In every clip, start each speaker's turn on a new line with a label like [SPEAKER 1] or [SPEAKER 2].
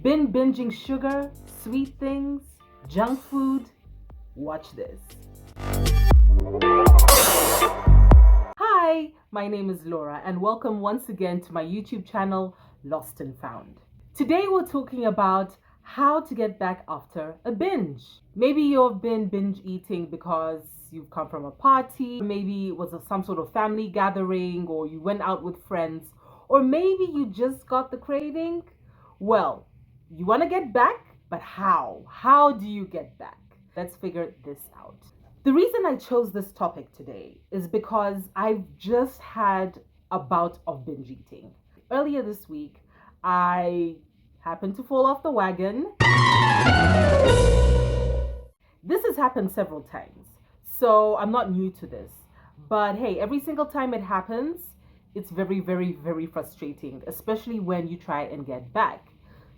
[SPEAKER 1] Been binging sugar, sweet things, junk food? Watch this. Hi, my name is Laura and welcome once again to my YouTube channel, Lost and Found. Today we're talking about how to get back after a binge. Maybe you've been binge eating because you've come from a party, maybe it was some sort of family gathering, or you went out with friends, or maybe you just got the craving. Well, you want to get back, but how? How do you get back? Let's figure this out. The reason I chose this topic today is because I've just had a bout of binge eating. Earlier this week, I happened to fall off the wagon. This has happened several times, so I'm not new to this. But hey, every single time it happens, it's very, very, very frustrating, especially when you try and get back.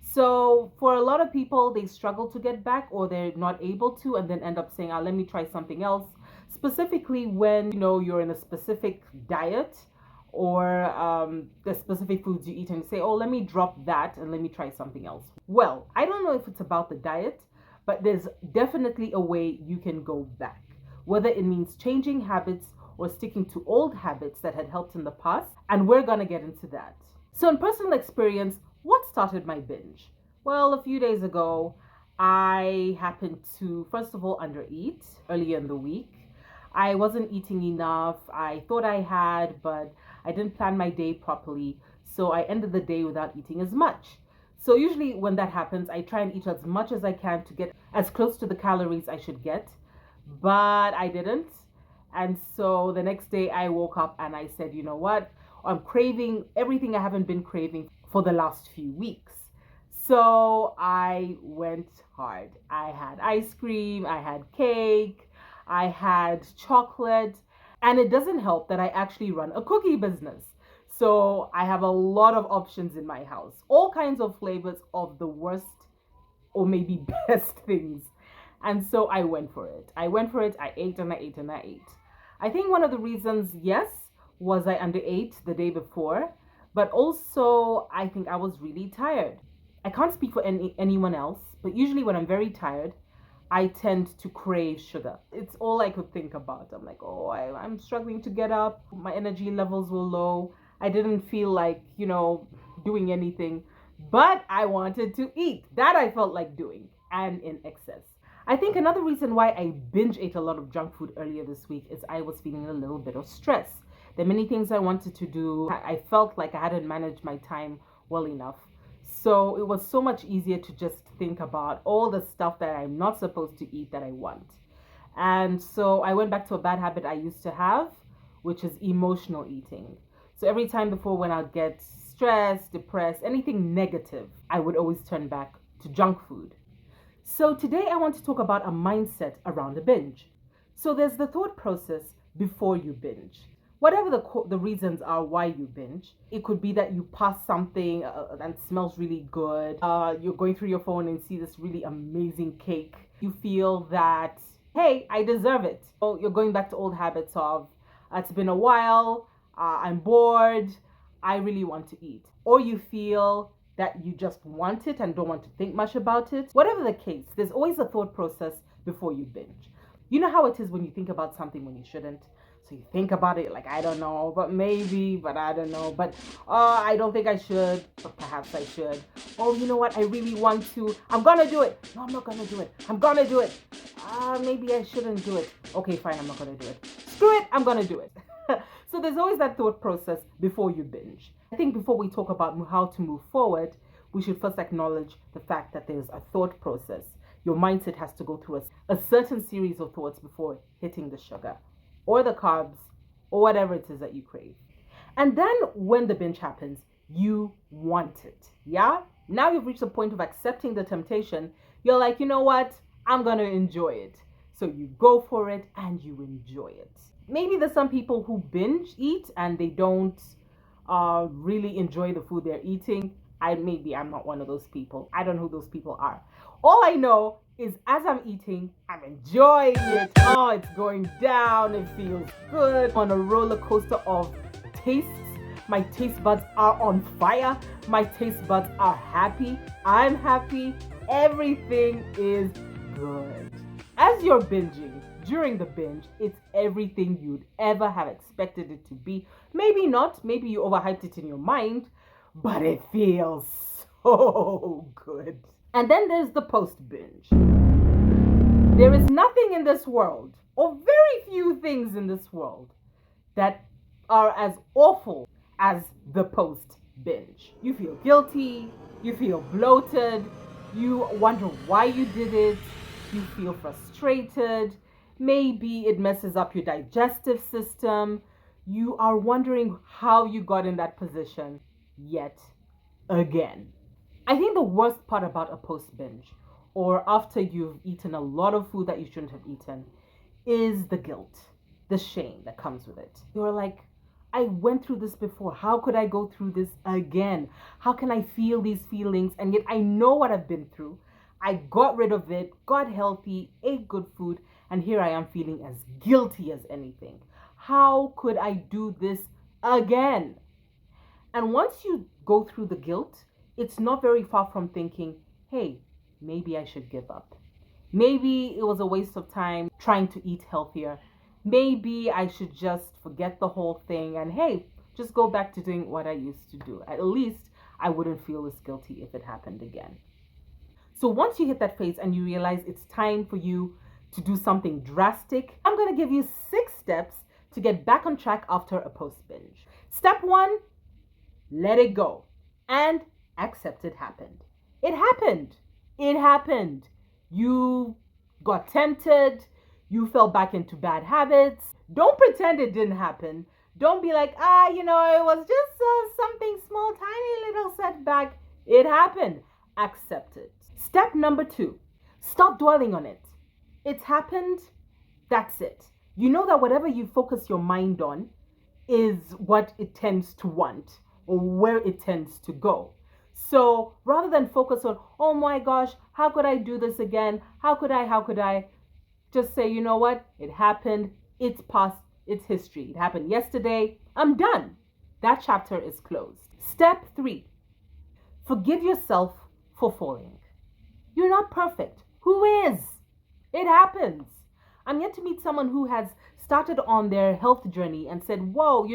[SPEAKER 1] So for a lot of people, they struggle to get back or they're not able to and then end up saying, let me try something else. Specifically when, you're in a specific diet or the specific foods you eat and you say, let me drop that and let me try something else. Well, I don't know if it's about the diet, but there's definitely a way you can go back, whether it means changing habits or sticking to old habits that had helped in the past. And we're going to get into that. So in personal experience, what started my binge? Well, a few days ago, I happened to, first of all, undereat earlier in the week. I wasn't eating enough. I thought I had, but I didn't plan my day properly. So I ended the day without eating as much. So usually when that happens, I try and eat as much as I can to get as close to the calories I should get. But I didn't. And so the next day I woke up and I said, you know what? I'm craving everything I haven't been craving for the last few weeks. So I went hard. I had ice cream, I had cake, I had chocolate, and it doesn't help that I actually run a cookie business. So I have a lot of options in my house, all kinds of flavors of the worst or maybe best things. And so I went for it. I ate and I ate and I ate. I think one of the reasons, yes, was I underate the day before, but also I think I was really tired. I can't speak for anyone else, but usually when I'm very tired, I tend to crave sugar. It's all I could think about. I'm like, I'm struggling to get up. My energy levels were low. I didn't feel like, doing anything, but I wanted to eat. That I felt like doing, and in excess. I think another reason why I binge ate a lot of junk food earlier this week is I was feeling a little bit of stress. There are many things I wanted to do. I felt like I hadn't managed my time well enough. So it was so much easier to just think about all the stuff that I'm not supposed to eat that I want. And so I went back to a bad habit I used to have, which is emotional eating. So every time before when I'd get stressed, depressed, anything negative, I would always turn back to junk food. So today I want to talk about a mindset around a binge. So there's the thought process before you binge. Whatever the reasons are why you binge, it could be that you pass something that smells really good. You're going through your phone and see this really amazing cake. You feel that, hey, I deserve it. So you're going back to old habits of, it's been a while, I'm bored, I really want to eat. Or you feel that you just want it and don't want to think much about it. Whatever the case, there's always a thought process before you binge. You know how it is when you think about something when you shouldn't? So you think about it like, I don't know, but maybe, but I don't know, but I don't think I should, but perhaps I should. Oh, you know what? I really want to. I'm going to do it. No, I'm not going to do it. I'm going to do it. Maybe I shouldn't do it. Okay, fine. I'm not going to do it. Screw it. I'm going to do it. So there's always that thought process before you binge. I think before we talk about how to move forward, we should first acknowledge the fact that there's a thought process. Your mindset has to go through a certain series of thoughts before hitting the sugar or the carbs, or whatever it is that you crave. And then when the binge happens, you want it, yeah? Now you've reached the point of accepting the temptation. You're like, you know what? I'm gonna enjoy it. So you go for it and you enjoy it. Maybe there's some people who binge eat and they don't really enjoy the food they're eating. I'm not one of those people. I don't know who those people are. All I know is as I'm eating, I'm enjoying it. It's going down. It feels good. On a roller coaster of tastes My taste buds are on fire. My taste buds are happy. I'm happy. Everything is good. As you're binging, during the binge, it's everything you'd ever have expected it to be. Maybe not, maybe you overhyped it in your mind, but it feels so good. And then there's the post binge. There is nothing in this world, or very few things in this world, that are as awful as the post binge. You feel guilty, you feel bloated, you wonder why you did it, you feel frustrated, maybe it messes up your digestive system, you are wondering how you got in that position yet again. I think the worst part about a post binge, or after you've eaten a lot of food that you shouldn't have eaten, is the guilt, the shame that comes with it. You're like, I went through this before. How could I go through this again? How can I feel these feelings? And yet I know what I've been through. I got rid of it, got healthy, ate good food, and here I am feeling as guilty as anything. How could I do this again? And once you go through the guilt, it's not very far from thinking, hey, maybe I should give up. Maybe it was a waste of time trying to eat healthier. Maybe I should just forget the whole thing and hey, just go back to doing what I used to do. At least I wouldn't feel as guilty if it happened again. So once you hit that phase and you realize it's time for you to do something drastic, I'm going to give you 6 steps to get back on track after a post binge. Step 1, let it go and accept it happened. It happened. It happened. You got tempted. You fell back into bad habits. Don't pretend it didn't happen. Don't be like, it was just something small, tiny little setback. It happened. Accept it. Step number 2, stop dwelling on it. It's happened. That's it. You know that whatever you focus your mind on is what it tends to want or where it tends to go. So rather than focus on, oh my gosh, how could I do this again? How could I? Just say, you know what? It happened. It's past. It's history. It happened yesterday. I'm done. That chapter is closed. Step 3, forgive yourself for falling. You're not perfect. Who is? It happens. I'm yet to meet someone who has started on their health journey and said, whoa,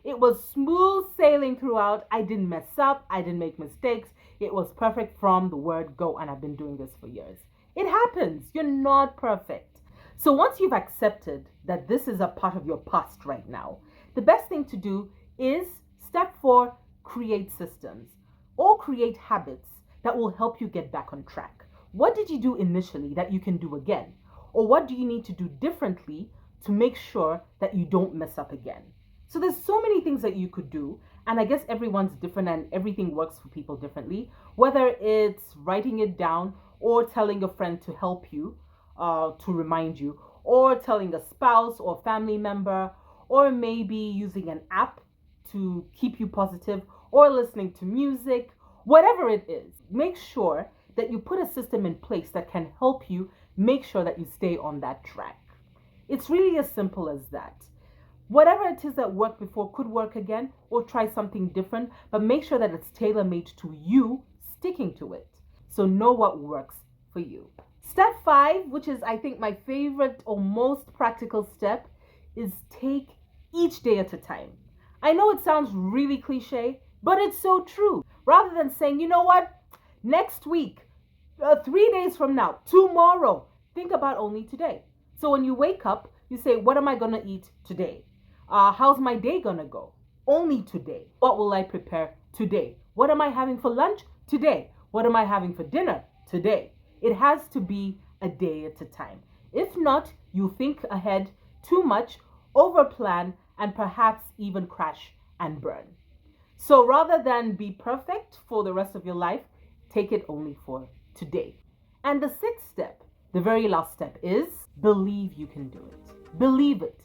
[SPEAKER 1] it was smooth sailing throughout. I didn't mess up. I didn't make mistakes. It was perfect from the word go, and I've been doing this for years. It happens. You're not perfect. So once you've accepted that this is a part of your past right now, the best thing to do is step 4, create systems or create habits that will help you get back on track. What did you do initially that you can do again? Or what do you need to do differently to make sure that you don't mess up again? So there's so many things that you could do, and I guess everyone's different and everything works for people differently, whether it's writing it down or telling a friend to help you, to remind you, or telling a spouse or family member, or maybe using an app to keep you positive, or listening to music, whatever it is. Make sure that you put a system in place that can help you make sure that you stay on that track. It's really as simple as that. Whatever it is that worked before could work again, or try something different, but make sure that it's tailor-made to you sticking to it. So know what works for you. Step 5, which is I think my favorite or most practical step, is take each day at a time. I know it sounds really cliche, but it's so true. Rather than saying, you know what, next week, 3 days from now, tomorrow, think about only today. So when you wake up, you say, what am I going to eat today? How's my day going to go? Only today. What will I prepare today? What am I having for lunch? Today. What am I having for dinner? Today. It has to be a day at a time. If not, you think ahead too much, overplan, and perhaps even crash and burn. So rather than be perfect for the rest of your life, take it only for today. And the 6th step, the very last step, is believe you can do it. Believe it.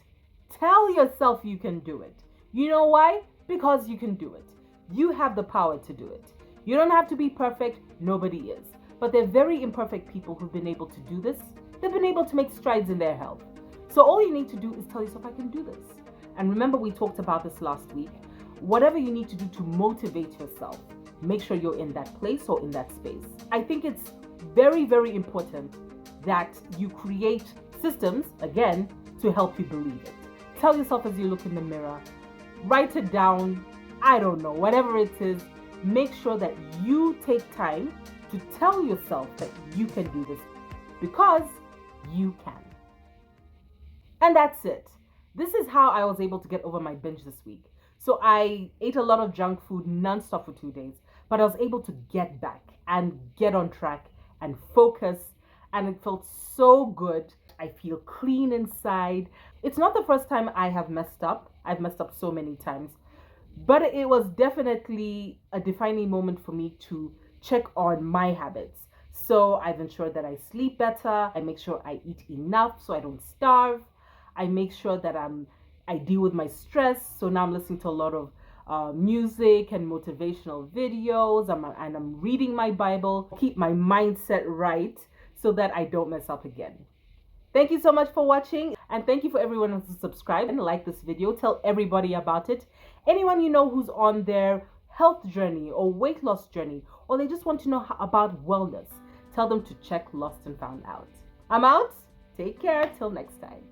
[SPEAKER 1] Tell yourself you can do it. You know why? Because you can do it. You have the power to do it. You don't have to be perfect. Nobody is. But they're very imperfect people who've been able to do this. They've been able to make strides in their health. So all you need to do is tell yourself, I can do this. And remember, we talked about this last week. whatever you need to do to motivate yourself, make sure you're in that place or in that space. I think it's very, very important that you create systems, again, to help you believe it. Tell yourself as you look in the mirror, write it down, I don't know, whatever it is, make sure that you take time to tell yourself that you can do this because you can. And that's it. This is how I was able to get over my binge this week. So I ate a lot of junk food nonstop for 2 days, but I was able to get back and get on track and focus, and it felt so good. I feel clean inside. It's not the first time I have messed up. I've messed up so many times, but it was definitely a defining moment for me to check on my habits. So I've ensured that I sleep better. I make sure I eat enough so I don't starve. I make sure that I deal with my stress. So now I'm listening to a lot of music and motivational videos, and I'm reading my Bible, keep my mindset right so that I don't mess up again. Thank you so much for watching, and thank you for everyone who's subscribed and like this video. Tell everybody about it. Anyone you know who's on their health journey or weight loss journey, or they just want to know about wellness, tell them to check Lost and Found out. I'm out. Take care. Till next time.